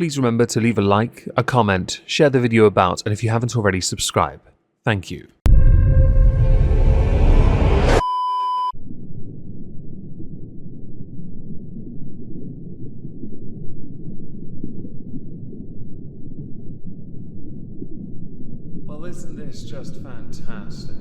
please remember to leave a like, a comment, share the video about, and if you haven't already, subscribe. Thank you. Well, isn't this just fantastic?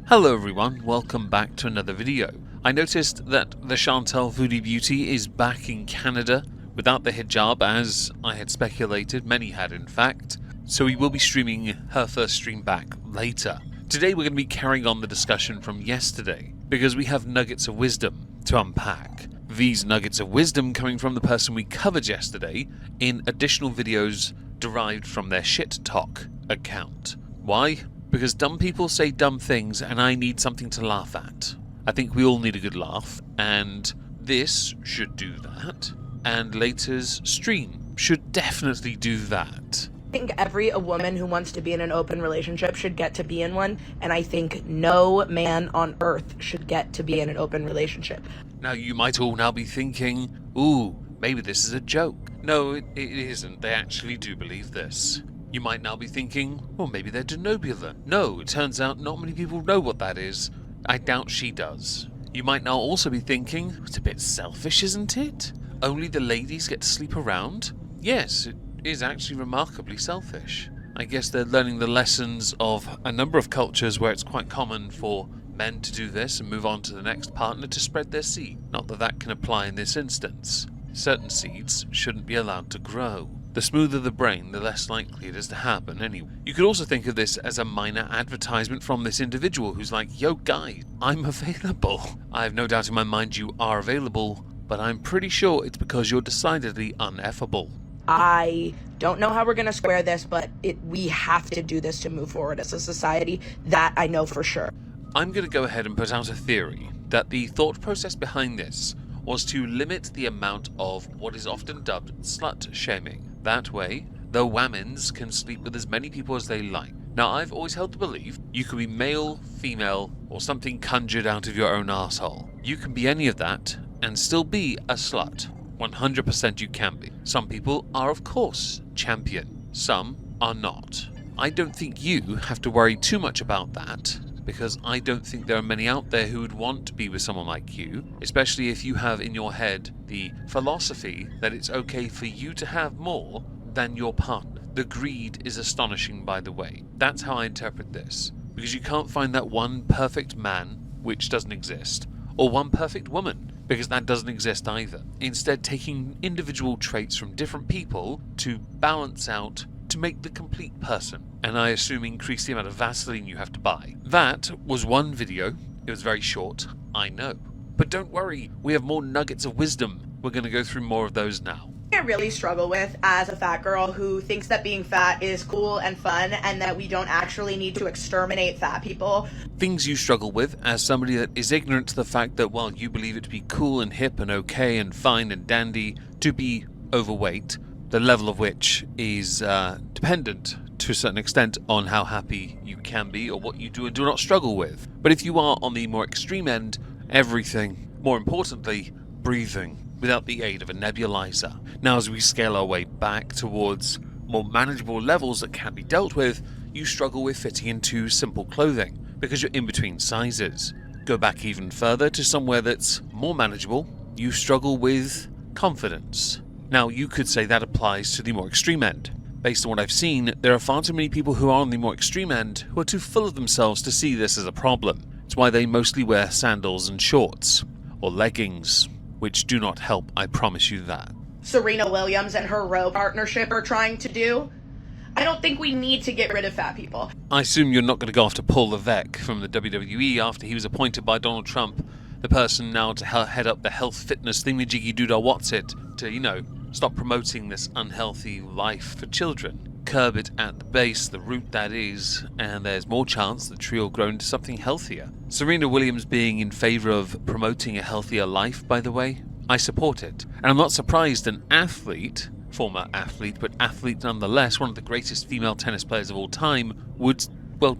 Hello everyone, welcome back to another video. I noticed that the Chantal Voodoo Beauty is back in Canada without the hijab, as I had speculated, many had in fact, so we will be streaming her first stream back later. Today we're going to be carrying on the discussion from yesterday, because we have nuggets of wisdom to unpack. These nuggets of wisdom coming from the person we covered yesterday in additional videos derived from their shit talk account. Why? Because dumb people say dumb things and I need something to laugh at. I think we all need a good laugh, and this should do that, and later's stream should definitely do that. I think every woman who wants to be in an open relationship should get to be in one, and I think no man on earth should get to be in an open relationship. Now you might all now be thinking, ooh, maybe this is a joke. No, it isn't. They actually do believe this. You might now be thinking, well, maybe they're denobular. No, it turns out not many people know what that is. I doubt she does. You might now also be thinking, it's a bit selfish, isn't it? Only the ladies get to sleep around? Yes, it is actually remarkably selfish. I guess they're learning the lessons of a number of cultures where it's quite common for men to do this and move on to the next partner to spread their seed. Not that that can apply in this instance. Certain seeds shouldn't be allowed to grow. The smoother the brain, the less likely it is to happen anyway. You could also think of this as a minor advertisement from this individual who's like, yo guys, I'm available. I have no doubt in my mind you are available, but I'm pretty sure it's because you're decidedly uneffable. I don't know how we're going to square this, but we have to do this to move forward as a society. That I know for sure. I'm going to go ahead and put out a theory that the thought process behind this was to limit the amount of what is often dubbed slut shaming. That way, the whammons can sleep with as many people as they like. Now, I've always held the belief you could be male, female, or something conjured out of your own arsehole. You can be any of that and still be a slut. 100% you can be. Some people are, of course, champion. Some are not. I don't think you have to worry too much about that, because I don't think there are many out there who would want to be with someone like you, especially if you have in your head the philosophy that it's okay for you to have more than your partner. The greed is astonishing, by the way. That's how I interpret this, because you can't find that one perfect man, which doesn't exist, or one perfect woman, because that doesn't exist either. Instead, taking individual traits from different people to balance out to make the complete person, and I assume increase the amount of Vaseline you have to buy. That was one video. It was very short, I know. But don't worry, we have more nuggets of wisdom. We're going to go through more of those now. I really struggle with as a fat girl who thinks that being fat is cool and fun and that we don't actually need to exterminate fat people. Things you struggle with as somebody that is ignorant to the fact that while you believe it to be cool and hip and okay and fine and dandy to be overweight, the level of which is dependent to a certain extent on how happy you can be or what you do and do not struggle with. But if you are on the more extreme end, everything, more importantly, breathing, without the aid of a nebulizer. Now, as we scale our way back towards more manageable levels that can be dealt with, you struggle with fitting into simple clothing because you're in between sizes. Go back even further to somewhere that's more manageable, you struggle with confidence. Now, you could say that applies to the more extreme end. Based on what I've seen, there are far too many people who are on the more extreme end who are too full of themselves to see this as a problem. It's why they mostly wear sandals and shorts, or leggings, which do not help, I promise you that. Serena Williams and her Roe partnership are trying to do. I don't think we need to get rid of fat people. I assume you're not going to go after Paul Levesque from the WWE after he was appointed by Donald Trump, the person now to head up the health fitness thingamajiggy doodah what's it, to, stop promoting this unhealthy life for children. Curb it at the base, the root that is, and there's more chance the tree will grow into something healthier. Serena Williams being in favour of promoting a healthier life, by the way, I support it. And I'm not surprised an athlete, former athlete, but athlete nonetheless, one of the greatest female tennis players of all time, would,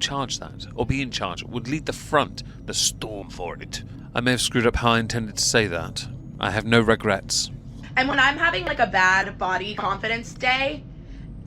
charge that, or be in charge, would lead the front, the storm for it. I may have screwed up how I intended to say that. I have no regrets. And when I'm having like a bad body confidence day,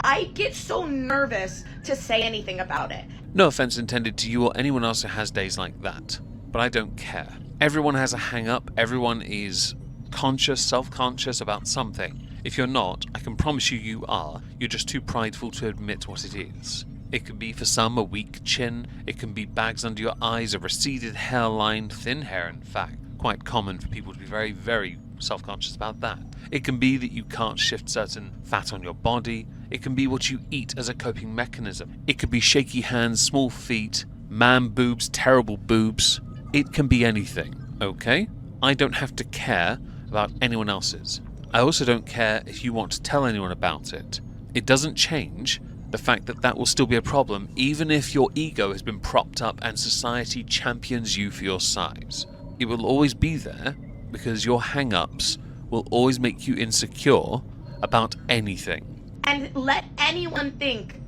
I get so nervous to say anything about it. No offense intended to you or anyone else who has days like that, but I don't care. Everyone has a hang-up, everyone is conscious, self-conscious about something. If you're not, I can promise you you are. You're just too prideful to admit what it is. It can be for some a weak chin, it can be bags under your eyes, a receded hairline, thin hair in fact. Quite common for people to be very, very self-conscious about that. It can be that you can't shift certain fat on your body. It can be what you eat as a coping mechanism. It could be shaky hands, small feet, man boobs, terrible boobs. It can be anything, okay? I don't have to care about anyone else's. I also don't care if you want to tell anyone about it. It doesn't change the fact that that will still be a problem even if your ego has been propped up and society champions you for your size. It will always be there because your hang-ups will always make you insecure about anything. And let anyone think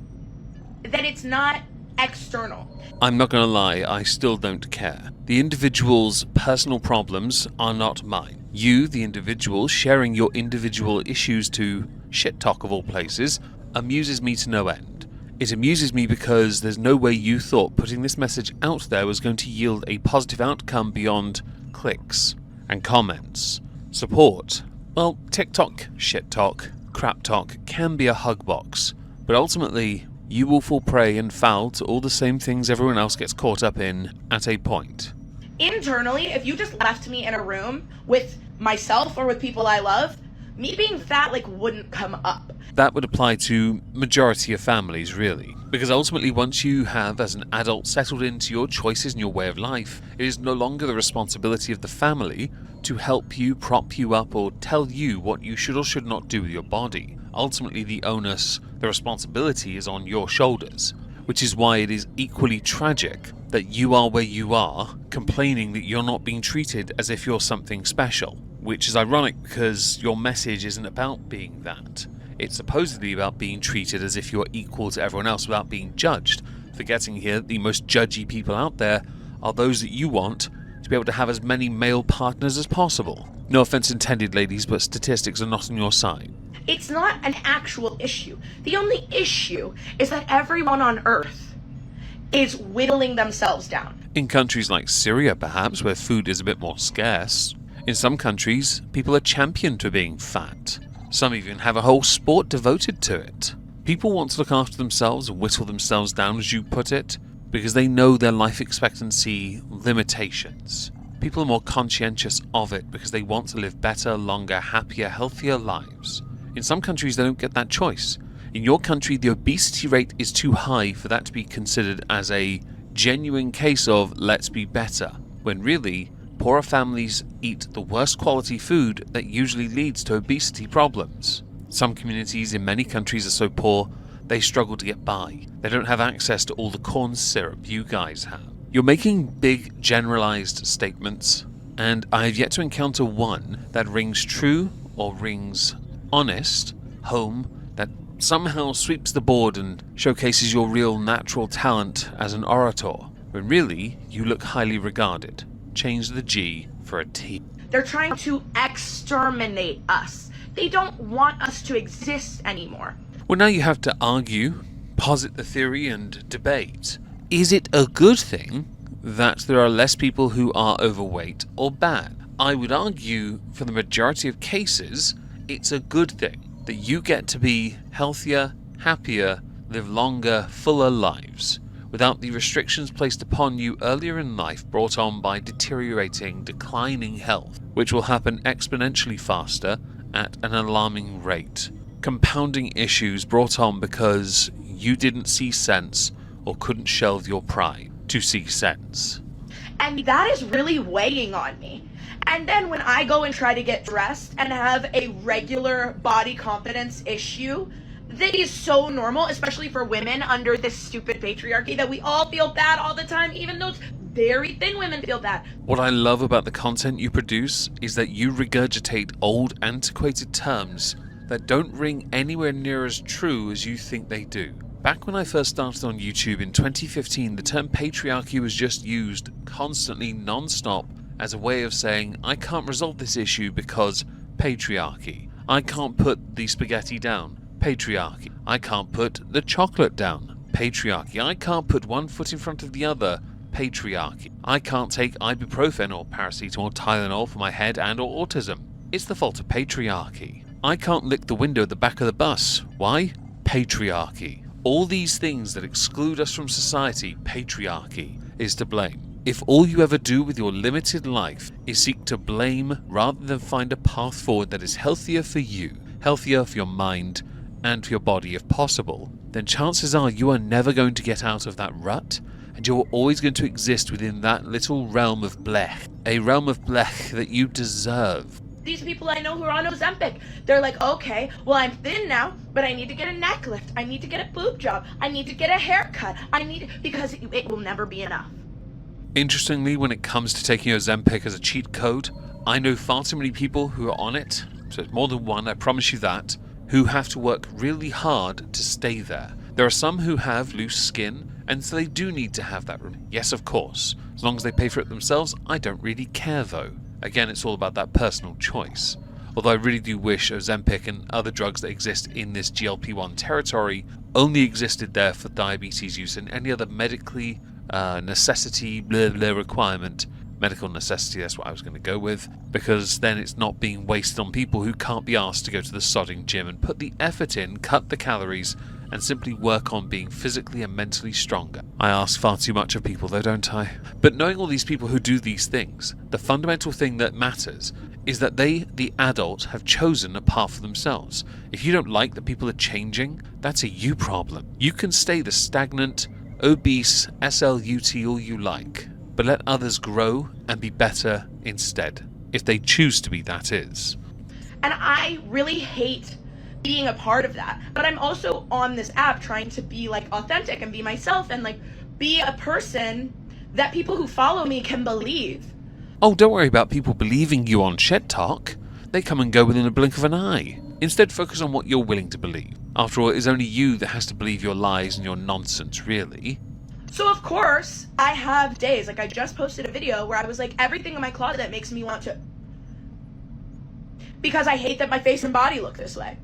that it's not external. I'm not going to lie, I still don't care. The individual's personal problems are not mine. You, the individual, sharing your individual issues to shit talk of all places, amuses me to no end. It amuses me because there's no way you thought putting this message out there was going to yield a positive outcome beyond clicks and comments. Support. Well, TikTok, shit talk, crap talk can be a hug box, but ultimately you will fall prey and foul to all the same things everyone else gets caught up in at a point. Internally, if you just left me in a room with myself or with people I love, me being fat wouldn't come up. That would apply to majority of families, really. Because ultimately, once you have, as an adult, settled into your choices and your way of life, it is no longer the responsibility of the family to help you, prop you up, or tell you what you should or should not do with your body. Ultimately, the onus, the responsibility is on your shoulders, which is why it is equally tragic that you are where you are, complaining that you're not being treated as if you're something special, which is ironic because your message isn't about being that. It's supposedly about being treated as if you're equal to everyone else without being judged, forgetting here that the most judgy people out there are those that you want to be able to have as many male partners as possible. No offense intended, ladies, but statistics are not on your side. It's not an actual issue. The only issue is that everyone on Earth is whittling themselves down. In countries like Syria, perhaps, where food is a bit more scarce, in some countries, people are championed for being fat. Some even have a whole sport devoted to it. People want to look after themselves, whittle themselves down, as you put it, because they know their life expectancy limitations. People are more conscientious of it because they want to live better, longer, happier, healthier lives. In some countries, they don't get that choice. In your country, the obesity rate is too high for that to be considered as a genuine case of let's be better, when really, poorer families eat the worst quality food that usually leads to obesity problems. Some communities in many countries are so poor, they struggle to get by. They don't have access to all the corn syrup you guys have. You're making big, generalized statements, and I have yet to encounter one that rings true or rings honest home that somehow sweeps the board and showcases your real natural talent as an orator, when really you look highly regarded. Change the G for a T. They're trying to exterminate us. They don't want us to exist anymore. Well, now you have to argue, posit the theory, and debate. Is it a good thing that there are less people who are overweight or bad? I would argue, for the majority of cases, it's a good thing that you get to be healthier, happier, live longer, fuller lives, without the restrictions placed upon you earlier in life brought on by deteriorating, declining health, which will happen exponentially faster at an alarming rate. Compounding issues brought on because you didn't see sense or couldn't shelve your pride to see sense. And that is really weighing on me. And then when I go and try to get dressed and have a regular body confidence issue that is so normal, especially for women under this stupid patriarchy that we all feel bad all the time, even those very thin women feel bad. What I love about the content you produce is that you regurgitate old, antiquated terms that don't ring anywhere near as true as you think they do. Back when I first started on YouTube in 2015, the term patriarchy was just used constantly, non-stop, as a way of saying, I can't resolve this issue because patriarchy. I can't put the spaghetti down. Patriarchy. I can't put the chocolate down. Patriarchy. I can't put one foot in front of the other. Patriarchy. I can't take ibuprofen or paracetamol or Tylenol for my head and or autism. It's the fault of patriarchy. I can't lick the window at the back of the bus. Why? Patriarchy. All these things that exclude us from society, patriarchy, is to blame. If all you ever do with your limited life is seek to blame rather than find a path forward that is healthier for you, healthier for your mind and for your body if possible, then chances are you are never going to get out of that rut, and you're always going to exist within that little realm of blech. A realm of blech that you deserve. These people I know who are on Ozempic, they're like, okay, well, I'm thin now, but I need to get a neck lift. I need to get a boob job. I need to get a haircut. Because it will never be enough. Interestingly, when it comes to taking Ozempic as a cheat code, I know far too many people who are on it, so it's more than one, I promise you that, who have to work really hard to stay there. There are some who have loose skin, and so they do need to have that room. Yes, of course. As long as they pay for it themselves, I don't really care though. Again, it's all about that personal choice. Although I really do wish Ozempic and other drugs that exist in this GLP-1 territory only existed there for diabetes use and any other medically necessity blah blah requirement. Medical necessity, that's what I was going to go with, because then it's not being wasted on people who can't be asked to go to the sodding gym and put the effort in, cut the calories, and simply work on being physically and mentally stronger. I ask far too much of people though, don't I? But knowing all these people who do these things, the fundamental thing that matters is that they, the adult, have chosen a path for themselves. If you don't like that people are changing, that's a you problem. You can stay the stagnant, obese SLUT all you like, but let others grow and be better instead. If they choose to be, that is. And I really hate being a part of that. But I'm also on this app trying to be like authentic and be myself and like be a person that people who follow me can believe. Oh, don't worry about people believing you on Shed Talk. They come and go within a blink of an eye. Instead, focus on what you're willing to believe. After all, it is only you that has to believe your lies and your nonsense, really. So of course, I have days, like I just posted a video where I was like, everything in my closet that makes me want to, because I hate that my face and body look this way.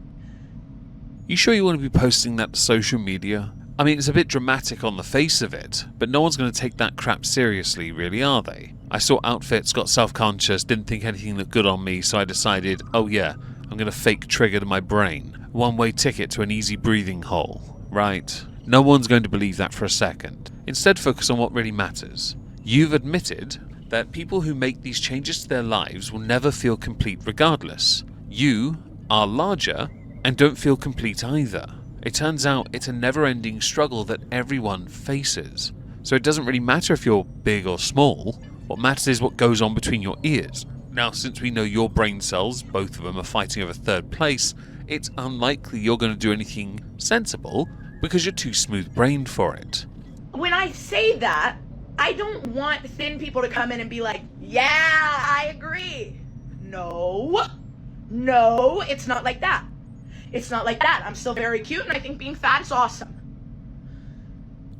You sure you want to be posting that to social media? I mean, it's a bit dramatic on the face of it, but no one's going to take that crap seriously, really, are they? I saw outfits, got self-conscious, didn't think anything looked good on me, so I decided, oh yeah, I'm going to fake trigger to my brain. One-way ticket to an easy breathing hole. Right. No one's going to believe that for a second. Instead, focus on what really matters. You've admitted that people who make these changes to their lives will never feel complete regardless. You are larger and don't feel complete either. It turns out it's a never-ending struggle that everyone faces. So it doesn't really matter if you're big or small. What matters is what goes on between your ears. Now, since we know your brain cells, both of them, are fighting over third place, it's unlikely you're going to do anything sensible because you're too smooth-brained for it. When I say that, I don't want thin people to come in and be like, yeah, I agree. No, it's not like that. It's not like that. I'm still very cute and I think being fat is awesome.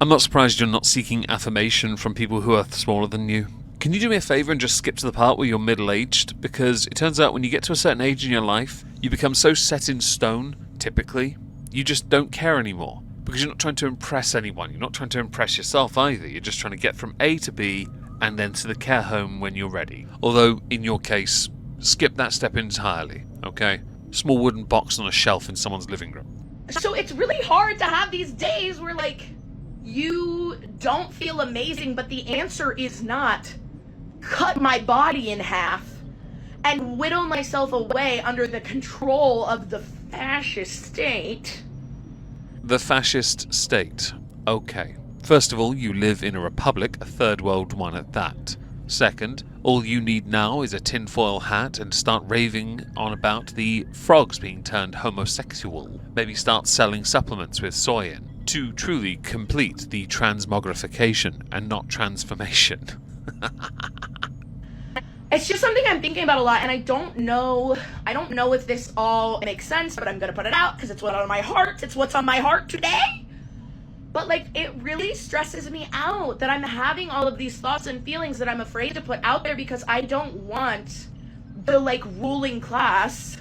I'm not surprised you're not seeking affirmation from people who are smaller than you. Can you do me a favour and just skip to the part where you're middle-aged? Because it turns out when you get to a certain age in your life, you become so set in stone, typically, you just don't care anymore. Because you're not trying to impress anyone. You're not trying to impress yourself either. You're just trying to get from A to B and then to the care home when you're ready. Although, in your case, skip that step entirely, okay? Small wooden box on a shelf in someone's living room. So it's really hard to have these days where, like, you don't feel amazing, but the answer is not cut my body in half and whittle myself away under the control of the fascist state. The fascist state. Okay. First of all, you live in a republic, a third world one at that. Second, all you need now is a tinfoil hat and start raving on about the frogs being turned homosexual. Maybe start selling supplements with soy in to truly complete the transmogrification and not transformation. It's just something I'm thinking about a lot, and I don't know if this all makes sense, but I'm gonna put it out because it's what's on my heart. It's what's on my heart today. But like, it really stresses me out that I'm having all of these thoughts and feelings that I'm afraid to put out there because I don't want the like ruling class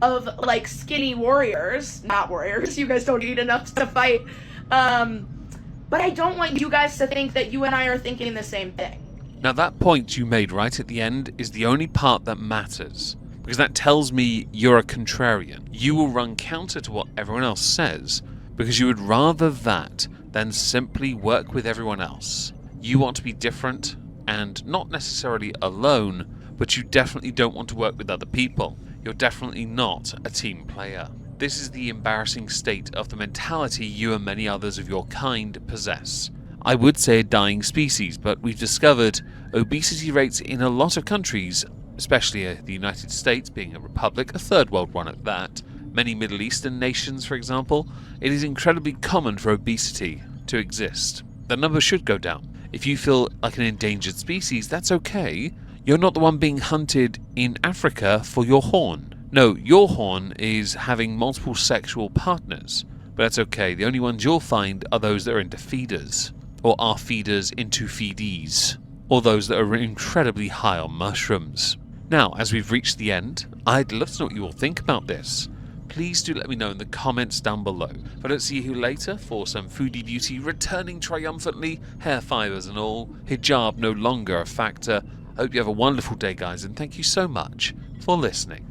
of like skinny warriors, not warriors, you guys don't eat enough to fight, but I don't want you guys to think that you and I are thinking the same thing. Now that point you made right at the end is the only part that matters, because that tells me you're a contrarian. You will run counter to what everyone else says, because you would rather that than simply work with everyone else. You want to be different, and not necessarily alone, but you definitely don't want to work with other people. You're definitely not a team player. This is the embarrassing state of the mentality you and many others of your kind possess. I would say a dying species, but we've discovered obesity rates in a lot of countries, especially the United States being a republic, a third world one at that, many Middle Eastern nations for example, it is incredibly common for obesity to exist. The number should go down. If you feel like an endangered species, that's okay. You're not the one being hunted in Africa for your horn. No, your horn is having multiple sexual partners, but that's okay. The only ones you'll find are those that are into feeders, or are feeders into feedees, or those that are incredibly high on mushrooms. Now, as we've reached the end, I'd love to know what you all think about this. Please do let me know in the comments down below. But let's see you later for some foodie beauty returning triumphantly, hair fibers and all, hijab no longer a factor. I hope you have a wonderful day guys, and thank you so much for listening.